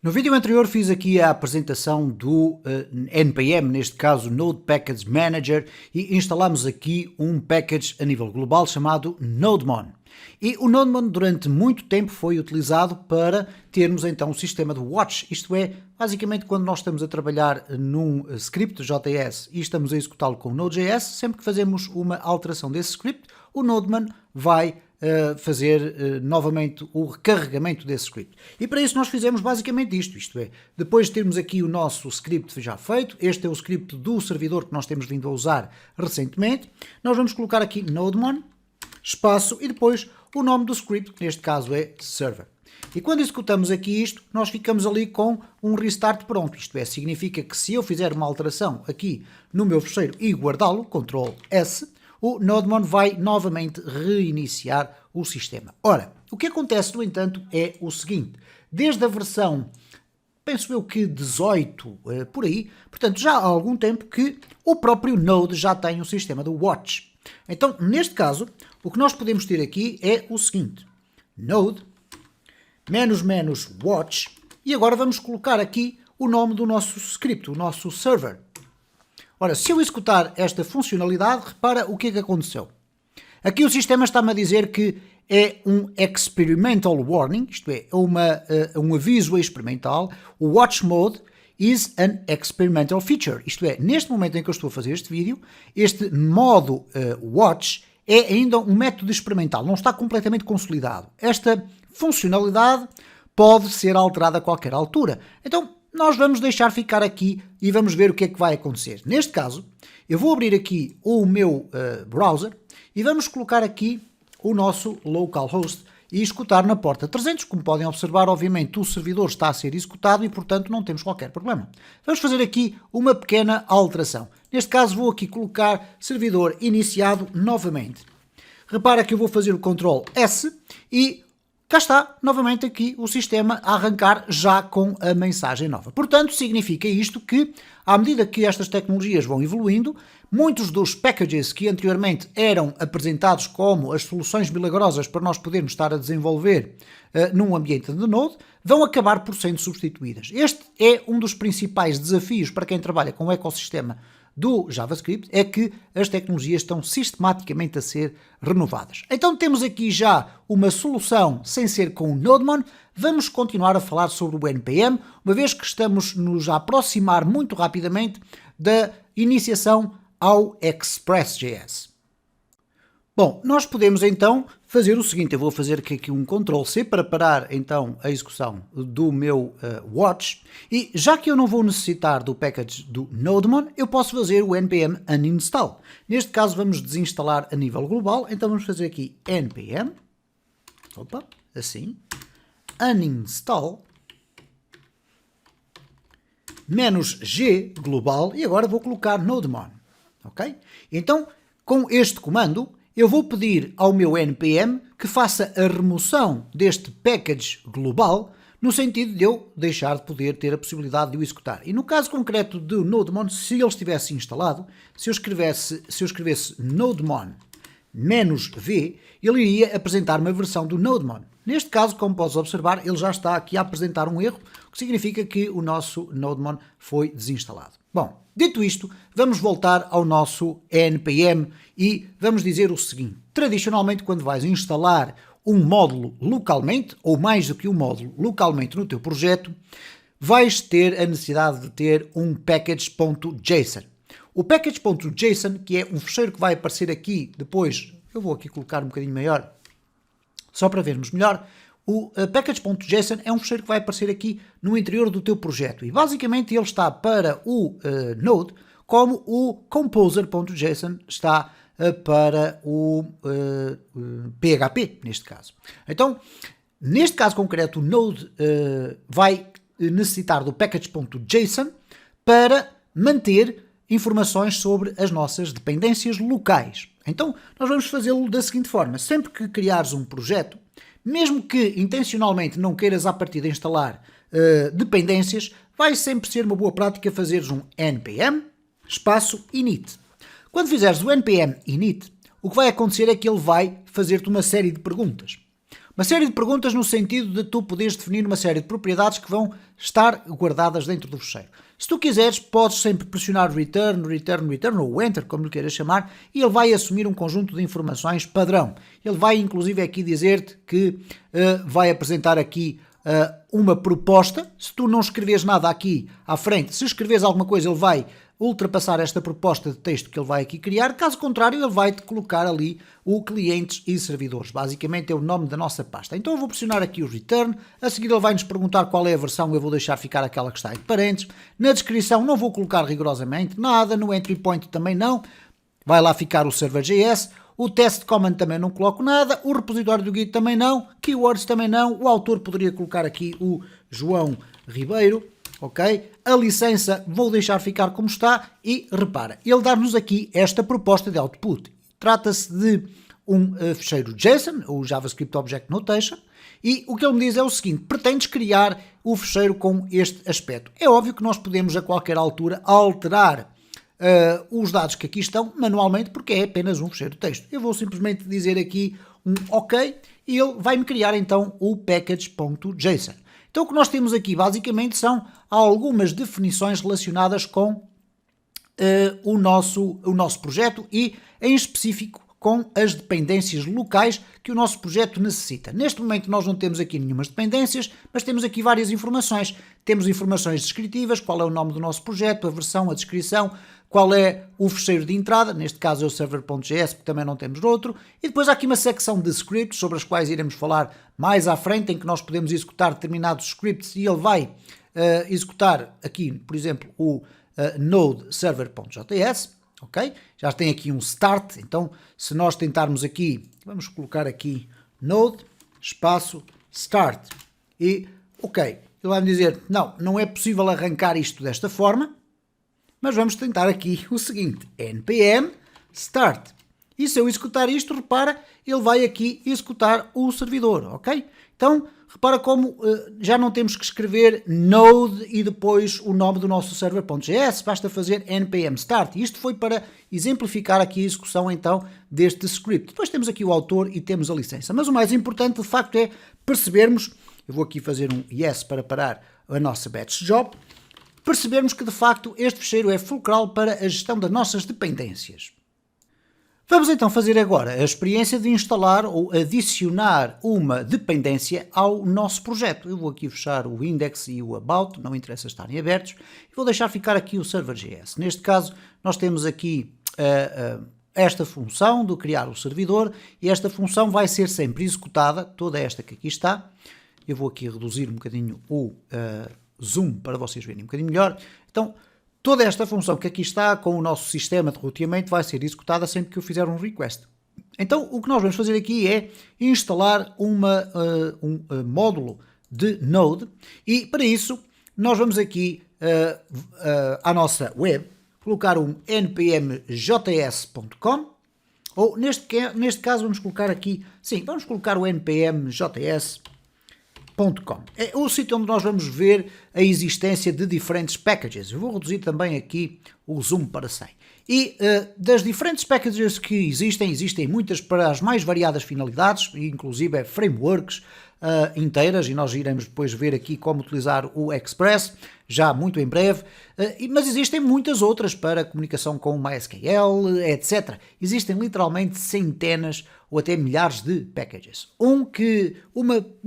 No vídeo anterior fiz aqui a apresentação do NPM, neste caso Node Package Manager, e instalamos aqui um package a nível global chamado NodeMon. E o NodeMon durante muito tempo foi utilizado para termos então um sistema de watch, isto é, basicamente quando nós estamos a trabalhar num script JS e estamos a executá-lo com Node.js, sempre que fazemos uma alteração desse script, o NodeMon vai fazer novamente o recarregamento desse script. E para isso nós fizemos basicamente isto é, depois de termos aqui o nosso script já feito, este é o script do servidor que nós temos vindo a usar recentemente, nós vamos colocar aqui NodeMon, espaço e depois o nome do script, que neste caso é server. E quando executamos aqui isto, nós ficamos ali com um restart pronto, isto é, significa que se eu fizer uma alteração aqui no meu fecheiro e guardá-lo, Ctrl S, o NodeMon vai novamente reiniciar o sistema. Ora, o que acontece, no entanto, é o seguinte, desde a versão, penso eu que 18, por aí, portanto já há algum tempo que o próprio Node já tem um sistema de watch. Então, neste caso, o que nós podemos ter aqui é o seguinte, Node, --watch, e agora vamos colocar aqui o nome do nosso script, o nosso server. Ora, se eu executar esta funcionalidade, repara o que é que aconteceu. Aqui o sistema está-me a dizer que é um experimental warning, isto é, um aviso experimental. O watch mode is an experimental feature, isto é, neste momento em que eu estou a fazer este vídeo, este modo watch é ainda um método experimental, não está completamente consolidado. Esta funcionalidade pode ser alterada a qualquer altura. Então, nós vamos deixar ficar aqui e vamos ver o que é que vai acontecer. Neste caso, eu vou abrir aqui o meu browser e vamos colocar aqui o nosso localhost e executar na porta 300. Como podem observar, obviamente o servidor está a ser executado e, portanto, não temos qualquer problema. Vamos fazer aqui uma pequena alteração. Neste caso, vou aqui colocar servidor iniciado novamente. Repara que eu vou fazer o Ctrl S e cá está, novamente aqui, o sistema a arrancar já com a mensagem nova. Portanto, significa isto que, à medida que estas tecnologias vão evoluindo, muitos dos packages que anteriormente eram apresentados como as soluções milagrosas para nós podermos estar a desenvolver num ambiente de Node, vão acabar por sendo substituídas. Este é um dos principais desafios para quem trabalha com o ecossistema do JavaScript, é que as tecnologias estão sistematicamente a ser renovadas. Então temos aqui já uma solução sem ser com o NodeMon. Vamos continuar a falar sobre o NPM, uma vez que estamos nos a aproximar muito rapidamente da iniciação ao Express.js. Bom, nós podemos então fazer o seguinte, eu vou fazer aqui um Ctrl C para parar então a execução do meu watch, e já que eu não vou necessitar do package do NodeMon, eu posso fazer o npm uninstall. Neste caso vamos desinstalar a nível global, então vamos fazer aqui npm, assim, uninstall, -g global, e agora vou colocar NodeMon, ok? Então, com este comando, eu vou pedir ao meu npm que faça a remoção deste package global no sentido de eu deixar de poder ter a possibilidade de o executar. E no caso concreto do NodeMon, se ele estivesse instalado, se eu escrevesse NodeMon -v, ele iria apresentar uma versão do NodeMon. Neste caso, como podes observar, ele já está aqui a apresentar um erro, o que significa que o nosso NodeMon foi desinstalado. Bom, dito isto, vamos voltar ao nosso npm e vamos dizer o seguinte. Tradicionalmente, quando vais instalar um módulo localmente, ou mais do que um módulo localmente no teu projeto, vais ter a necessidade de ter um package.json. O package.json, que é um fecheiro que vai aparecer aqui depois, eu vou aqui colocar um bocadinho maior, só para vermos melhor, o package.json é um fecheiro que vai aparecer aqui no interior do teu projeto e basicamente ele está para o Node como o composer.json está para o PHP, neste caso. Então, neste caso concreto, o Node vai necessitar do package.json para manter informações sobre as nossas dependências locais. Então, nós vamos fazê-lo da seguinte forma. Sempre que criares um projeto, mesmo que intencionalmente não queiras à partida instalar dependências, vai sempre ser uma boa prática fazeres um npm espaço init. Quando fizeres o npm init, o que vai acontecer é que ele vai fazer-te uma série de perguntas. Uma série de perguntas no sentido de tu poderes definir uma série de propriedades que vão estar guardadas dentro do fecheiro. Se tu quiseres, podes sempre pressionar return, ou enter, como lhe queiras chamar, e ele vai assumir um conjunto de informações padrão. Ele vai inclusive aqui dizer-te que vai apresentar aqui uma proposta. Se tu não escreves nada aqui à frente, se escreves alguma coisa, ele vai ultrapassar esta proposta de texto que ele vai aqui criar. Caso contrário, ele vai-te colocar ali o clientes e servidores. Basicamente é o nome da nossa pasta. Então eu vou pressionar aqui o return. A seguir ele vai-nos perguntar qual é a versão. Eu vou deixar ficar aquela que está entre parênteses. Na descrição não vou colocar rigorosamente nada. No entry point também não. Vai lá ficar o server.js. O test command também não coloco nada. O repositório do Git também não. Keywords também não. O autor poderia colocar aqui o João Ribeiro. Ok? A licença vou deixar ficar como está e repara, ele dá-nos aqui esta proposta de output. Trata-se de um ficheiro JSON, ou JavaScript Object Notation, e o que ele me diz é o seguinte: pretendes criar o ficheiro com este aspecto. É óbvio que nós podemos a qualquer altura alterar os dados que aqui estão manualmente, porque é apenas um ficheiro de texto. Eu vou simplesmente dizer aqui um OK e ele vai-me criar então o package.json. Então o que nós temos aqui basicamente são algumas definições relacionadas com o nosso projeto e em específico com as dependências locais que o nosso projeto necessita. Neste momento nós não temos aqui nenhumas dependências, mas temos aqui várias informações. Temos informações descritivas, qual é o nome do nosso projeto, a versão, a descrição, qual é o fecheiro de entrada, neste caso é o server.js, porque também não temos outro, e depois há aqui uma secção de scripts, sobre as quais iremos falar mais à frente, em que nós podemos executar determinados scripts e ele vai executar aqui, por exemplo, o node server.js, ok? Já tem aqui um start, então se nós tentarmos aqui, vamos colocar aqui node, espaço, start, e ok, ele vai me dizer, não é possível arrancar isto desta forma, mas vamos tentar aqui o seguinte, npm start. E se eu executar isto, repara, ele vai aqui executar o servidor, ok? Então, repara como já não temos que escrever node e depois o nome do nosso server.js, basta fazer npm start. Isto foi para exemplificar aqui a execução então deste script. Depois temos aqui o autor e temos a licença. Mas o mais importante, de facto, é percebermos, eu vou aqui fazer um yes para parar a nossa batch job, percebermos que de facto este ficheiro é fulcral para a gestão das nossas dependências. Vamos então fazer agora a experiência de instalar ou adicionar uma dependência ao nosso projeto. Eu vou aqui fechar o index e o about, não interessa estarem abertos, e vou deixar ficar aqui o server.js. Neste caso nós temos aqui esta função de criar o servidor e esta função vai ser sempre executada, toda esta que aqui está. Eu vou aqui reduzir um bocadinho o zoom para vocês verem um bocadinho melhor. Então, toda esta função que aqui está com o nosso sistema de roteamento vai ser executada sempre que eu fizer um request. Então, o que nós vamos fazer aqui é instalar um módulo de Node e, para isso, nós vamos aqui à nossa web colocar um npmjs.com ou, neste caso, vamos colocar aqui, sim, vamos colocar o npmjs.com. É o sítio onde nós vamos ver a existência de diferentes packages. Eu vou reduzir também aqui o zoom para 100. E das diferentes packages que existem muitas para as mais variadas finalidades, inclusive frameworks inteiras, e nós iremos depois ver aqui como utilizar o Express, já muito em breve, mas existem muitas outras para comunicação com MySQL, etc. Existem literalmente centenas ou até milhares de packages. Um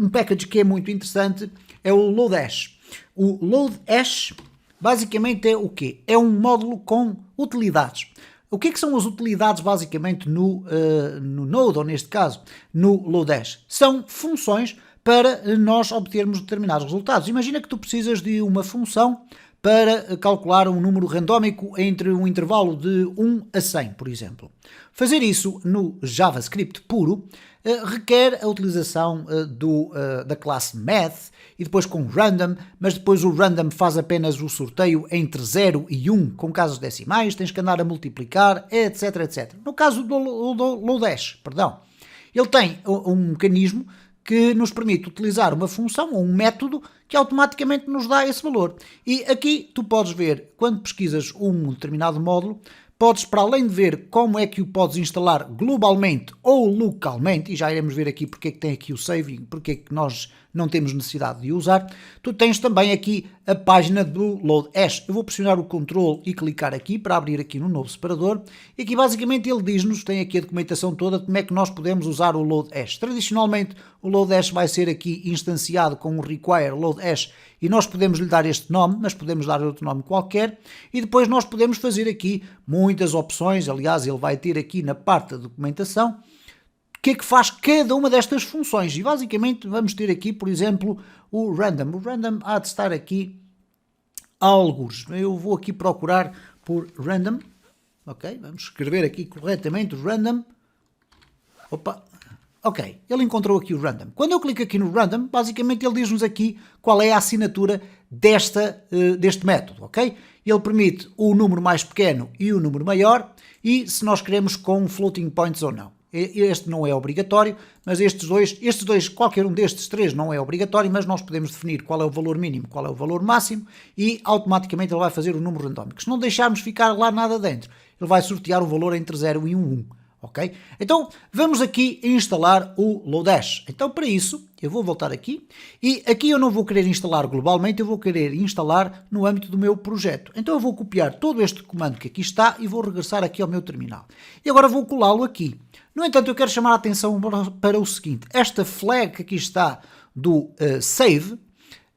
package que é muito interessante é o Lodash. O Lodash basicamente é o quê? É um módulo com utilidades. O que é que são as utilidades basicamente no Node, ou neste caso no Lodash? São funções para nós obtermos determinados resultados. Imagina que tu precisas de uma função para calcular um número randómico entre um intervalo de 1 a 100, por exemplo. Fazer isso no JavaScript puro requer a utilização da classe math e depois com random, mas depois o random faz apenas o sorteio entre 0 e 1 com casos decimais, tens que andar a multiplicar, etc, etc. No caso do Lodash, ele tem um mecanismo que nos permite utilizar uma função ou um método que automaticamente nos dá esse valor. E aqui tu podes ver, quando pesquisas um determinado módulo, podes, para além de ver como é que o podes instalar globalmente ou localmente, e já iremos ver aqui porque é que tem aqui o saving, porque é que nós não temos necessidade de usar, tu tens também aqui a página do Lodash. Eu vou pressionar o Ctrl e clicar aqui para abrir aqui no novo separador, e aqui basicamente ele diz-nos, tem aqui a documentação toda de como é que nós podemos usar o Lodash. Tradicionalmente o Lodash vai ser aqui instanciado com o require Lodash, e nós podemos lhe dar este nome, mas podemos dar outro nome qualquer, e depois nós podemos fazer aqui muitas opções. Aliás, ele vai ter aqui na parte da documentação o que é que faz cada uma destas funções, e basicamente vamos ter aqui, por exemplo, o random. O random há de estar aqui a algures. Eu vou aqui procurar por random, ok? Vamos escrever aqui corretamente o random. Opa, ok, ele encontrou aqui o random. Quando eu clico aqui no random, basicamente ele diz-nos aqui qual é a assinatura deste método, ok? Ele permite o número mais pequeno e o número maior, e se nós queremos com floating points ou não. Este não é obrigatório, mas estes dois, qualquer um destes três não é obrigatório, mas nós podemos definir qual é o valor mínimo, qual é o valor máximo, e automaticamente ele vai fazer o número randómico. Se não deixarmos ficar lá nada dentro, ele vai sortear o valor entre 0 e 1. Ok? Então, vamos aqui instalar o Lodash. Então, para isso, eu vou voltar aqui, e aqui eu não vou querer instalar globalmente, eu vou querer instalar no âmbito do meu projeto. Então, eu vou copiar todo este comando que aqui está e vou regressar aqui ao meu terminal. E agora vou colá-lo aqui. No entanto, eu quero chamar a atenção para o seguinte: esta flag que aqui está do save,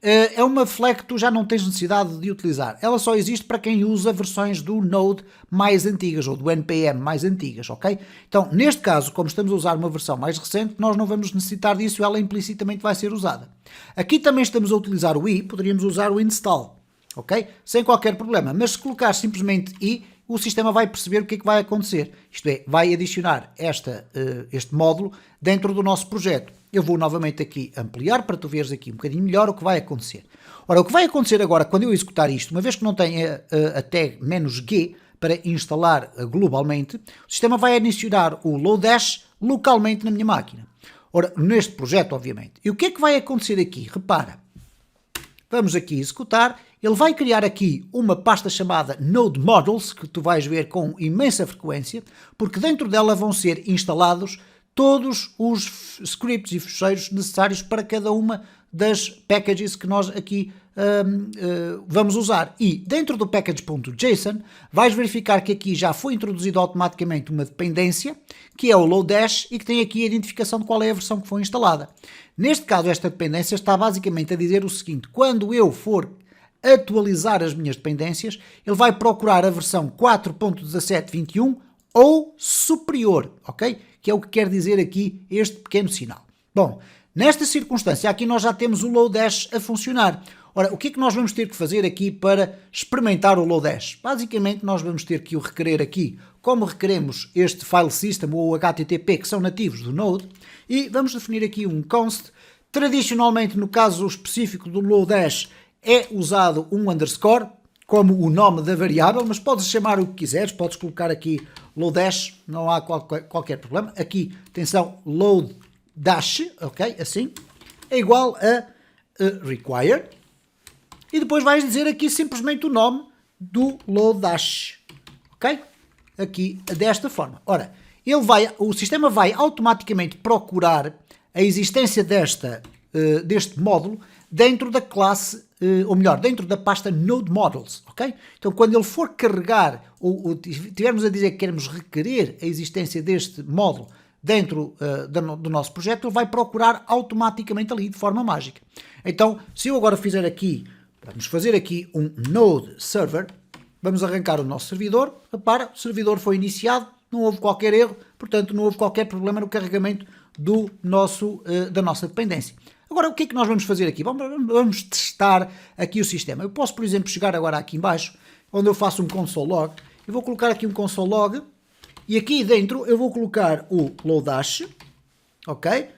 é uma flag que tu já não tens necessidade de utilizar. Ela só existe para quem usa versões do Node mais antigas ou do NPM mais antigas, ok? Então, neste caso, como estamos a usar uma versão mais recente, nós não vamos necessitar disso, ela implicitamente vai ser usada. Aqui também estamos a utilizar o i, poderíamos usar o install, ok? Sem qualquer problema, mas se colocar simplesmente i, o sistema vai perceber o que é que vai acontecer. Isto é, vai adicionar este módulo dentro do nosso projeto. Eu vou novamente aqui ampliar para tu veres aqui um bocadinho melhor o que vai acontecer. Ora, o que vai acontecer agora quando eu executar isto, uma vez que não tem a tag "-g" para instalar globalmente, o sistema vai adicionar o Lodash localmente na minha máquina. Ora, neste projeto, obviamente. E o que é que vai acontecer aqui? Repara, vamos aqui executar. Ele vai criar aqui uma pasta chamada Node Models, que tu vais ver com imensa frequência, porque dentro dela vão ser instalados todos os scripts e ficheiros necessários para cada uma das packages que nós aqui vamos usar. E dentro do package.json vais verificar que aqui já foi introduzido automaticamente uma dependência, que é o Lodash, e que tem aqui a identificação de qual é a versão que foi instalada. Neste caso, esta dependência está basicamente a dizer o seguinte: quando eu for atualizar as minhas dependências, ele vai procurar a versão 4.1721 ou superior, ok? Que é o que quer dizer aqui este pequeno sinal. Bom, nesta circunstância aqui nós já temos o Lodash a funcionar. Ora, o que é que nós vamos ter que fazer aqui para experimentar o Lodash? Basicamente nós vamos ter que o requerer aqui, como requeremos este file system ou HTTP, que são nativos do Node, e vamos definir aqui um const. Tradicionalmente, no caso específico do Lodash, é usado um underscore como o nome da variável, mas podes chamar o que quiseres, podes colocar aqui Lodash, não há qualquer problema. Aqui, atenção, Lodash, ok, assim, é igual a require, e depois vais dizer aqui simplesmente o nome do Lodash, ok? Aqui, desta forma. Ora, o sistema vai automaticamente procurar a existência deste módulo dentro da classe, ou melhor, dentro da pasta Node Models, ok? Então, quando ele for carregar, ou tivermos a dizer que queremos requerer a existência deste módulo dentro do nosso projeto, ele vai procurar automaticamente ali, de forma mágica. Então, se eu agora fizer aqui, vamos fazer aqui um Node Server, vamos arrancar o nosso servidor, repara, o servidor foi iniciado, não houve qualquer erro, portanto, não houve qualquer problema no carregamento da nossa dependência. Agora, o que é que nós vamos fazer aqui? Vamos testar aqui o sistema. Eu posso, por exemplo, chegar agora aqui em baixo, onde eu faço um console log. Eu vou colocar aqui um console log, e aqui dentro eu vou colocar o Lodash, ok?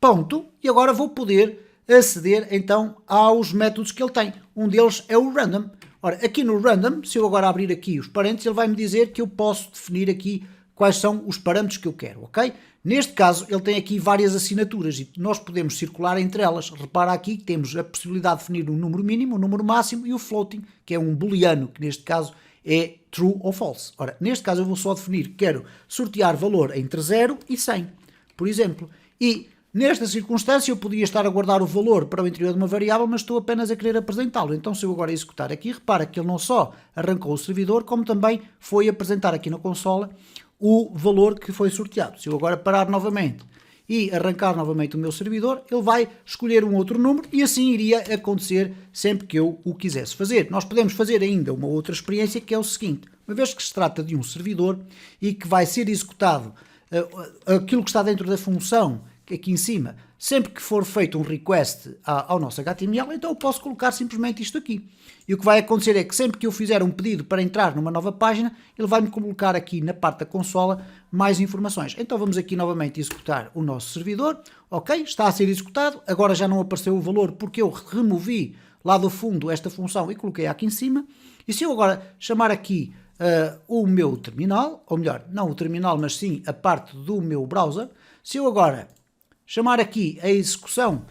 Ponto. E agora vou poder aceder, então, aos métodos que ele tem. Um deles é o random. Ora, aqui no random, se eu agora abrir aqui os parênteses, ele vai me dizer que eu posso definir aqui quais são os parâmetros que eu quero, ok? Neste caso, ele tem aqui várias assinaturas e nós podemos circular entre elas. Repara aqui que temos a possibilidade de definir um número mínimo, um número máximo e o floating, que é um booleano, que neste caso é true ou false. Ora, neste caso eu vou só definir que quero sortear valor entre 0 e 100, por exemplo. E nesta circunstância eu podia estar a guardar o valor para o interior de uma variável, mas estou apenas a querer apresentá-lo. Então se eu agora executar aqui, repara que ele não só arrancou o servidor, como também foi apresentar aqui na consola o valor que foi sorteado. Se eu agora parar novamente e arrancar novamente o meu servidor, ele vai escolher um outro número e assim iria acontecer sempre que eu o quisesse fazer. Nós podemos fazer ainda uma outra experiência que é o seguinte: uma vez que se trata de um servidor e que vai ser executado aquilo que está dentro da função aqui em cima, sempre que for feito um request ao nosso HTML, então eu posso colocar simplesmente isto aqui. E o que vai acontecer é que sempre que eu fizer um pedido para entrar numa nova página, ele vai-me colocar aqui na parte da consola mais informações. Então vamos aqui novamente executar o nosso servidor. Ok, está a ser executado. Agora já não apareceu o valor porque eu removi lá do fundo esta função e coloquei aqui em cima. E se eu agora chamar aqui o meu terminal, ou melhor, não o terminal, mas sim a parte do meu browser, se eu agora chamar aqui a execução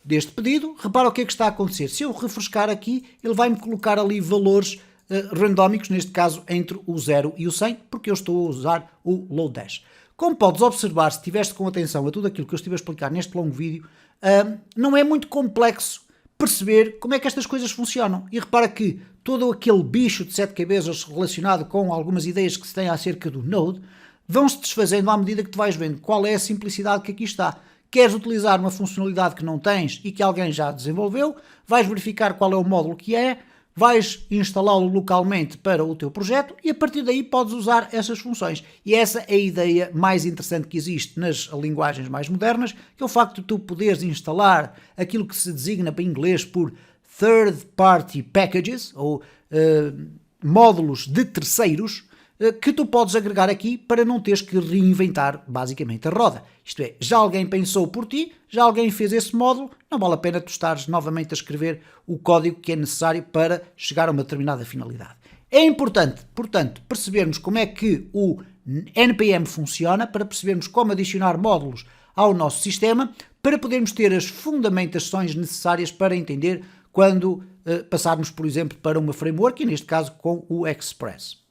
deste pedido, repara o que é que está a acontecer. Se eu refrescar aqui, ele vai-me colocar ali valores randómicos, neste caso entre o 0 e o 100, porque eu estou a usar o Lodash. Como podes observar, se estiveste com atenção a tudo aquilo que eu estive a explicar neste longo vídeo, não é muito complexo perceber como é que estas coisas funcionam. E repara que todo aquele bicho de 7 cabeças relacionado com algumas ideias que se têm acerca do Node vão-se desfazendo à medida que tu vais vendo qual é a simplicidade que aqui está. Queres utilizar uma funcionalidade que não tens e que alguém já desenvolveu, vais verificar qual é o módulo que é, vais instalá-lo localmente para o teu projeto e a partir daí podes usar essas funções. E essa é a ideia mais interessante que existe nas linguagens mais modernas, que é o facto de tu poderes instalar aquilo que se designa para inglês por third party packages, ou módulos de terceiros, que tu podes agregar aqui para não teres que reinventar basicamente a roda. Isto é, já alguém pensou por ti, já alguém fez esse módulo, não vale a pena tu estares novamente a escrever o código que é necessário para chegar a uma determinada finalidade. É importante, portanto, percebermos como é que o NPM funciona, para percebermos como adicionar módulos ao nosso sistema, para podermos ter as fundamentações necessárias para entender quando passarmos, por exemplo, para uma framework, e neste caso com o Express.